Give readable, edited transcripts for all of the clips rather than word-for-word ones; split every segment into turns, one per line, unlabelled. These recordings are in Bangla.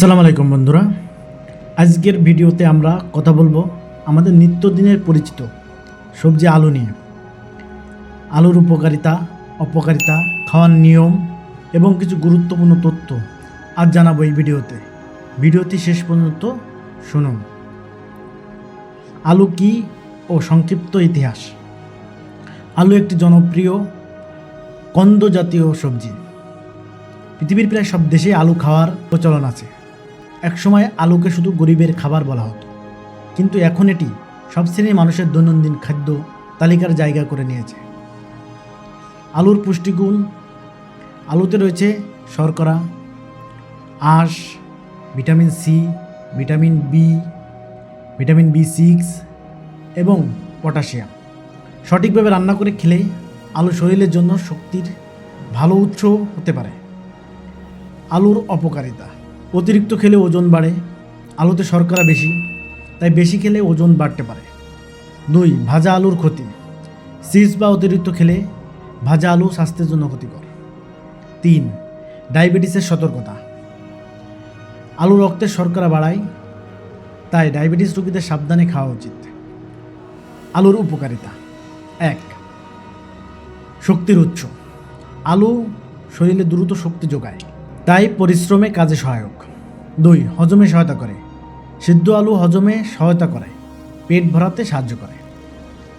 আসসালামু আলাইকুম বন্ধুরা, আজকের ভিডিওতে আমরা কথা বলবো আমাদের নিত্যদিনের পরিচিত সবজি আলু নিয়ে। আলুর উপকারিতা, অপকারিতা, খাওয়ার নিয়ম এবং কিছু গুরুত্বপূর্ণ তথ্য আজ জানাবো এই ভিডিওতে। ভিডিওটি শেষ পর্যন্ত শুনুন। আলু কি ও সংক্ষিপ্ত ইতিহাস। আলু একটি জনপ্রিয় কন্দ জাতীয় সবজি। পৃথিবীর প্রায় সব দেশে আলু খাওয়ার প্রচলন আছে। একসময় আলুকে শুধু গরিবের খাবার বলা হতো, কিন্তু এখন এটি সব শ্রেণীর মানুষের দৈনন্দিন খাদ্য তালিকার জায়গা করে নিয়েছে। আলুর পুষ্টিগুণ। আলুতে রয়েছে শর্করা, আঁশ, vitamin C, vitamin B, vitamin বি6 এবং পটাশিয়াম। সঠিকভাবে রান্না করে খেলে আলু শরীরের জন্য শক্তির ভালো উৎস হতে পারে। আলুর অপকারিতা। অতিরিক্ত খেলে ওজন বাড়ে। আলুতে শর্করা বেশি, তাই বেশি খেলে ওজন বাড়তে পারে। 2. ভাজা আলুর ক্ষতি। চিজ বা অতিরিক্ত খেলে ভাজা আলু স্বাস্থ্যের জন্য ক্ষতিকর। 3. ডায়াবেটিসের সতর্কতা। আলু রক্তের শর্করা বাড়ায়, তাই ডায়াবেটিস রোগীদের সাবধানে খাওয়া উচিত। আলুর উপকারিতা। 1. শক্তির উৎস। আলু শরীরে দ্রুত শক্তি যোগায়, তাই পরিশ্রমে কাজে সহায়ক। 2. হজমে সহায়তা করে। সিদ্ধ আলু হজমে সহায়তা করে, পেট ভরাতে সাহায্য করে।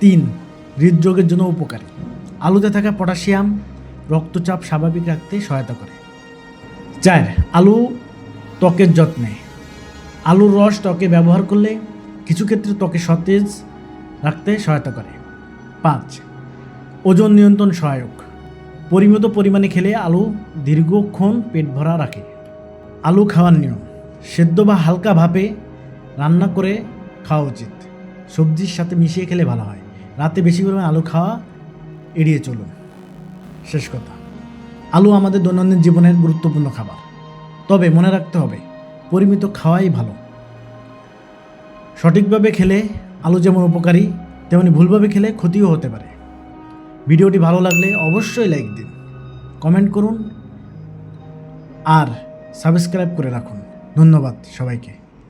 3. হৃদরোগের জন্য উপকারী। আলুতে থাকা পটাশিয়াম রক্তচাপ স্বাভাবিক রাখতে সহায়তা করে। 4. আলু ত্বকের যত্নে। আলুর রস ত্বকে ব্যবহার করলে কিছু ক্ষেত্রে ত্বকে সতেজ রাখতে সহায়তা করে। 5. ওজন নিয়ন্ত্রণ সহায়ক। পরিমিত পরিমাণে খেলে আলু দীর্ঘক্ষণ পেট ভরা রাখে। আলু খাওয়ার নিয়ম। সেদ্ধ বা হালকা ভাপে রান্না করে খাওয়া উচিত। সবজির সাথে মিশিয়ে খেলে ভালো হয়। রাতে বেশি পরিমাণে আলু খাওয়া এড়িয়ে চলুন। শেষ কথা, আলু আমাদের দৈনন্দিন জীবনের গুরুত্বপূর্ণ খাবার, তবে মনে রাখতে হবে পরিমিত খাওয়াই ভালো। সঠিকভাবে খেলে আলু যেমন উপকারী, তেমনি ভুলভাবে খেলে ক্ষতিও হতে পারে। ভিডিওটি ভালো লাগলে অবশ্যই লাইক দিন, কমেন্ট করুন আর সাবস্ক্রাইব করে রাখুন। ধন্যবাদ সবাইকে।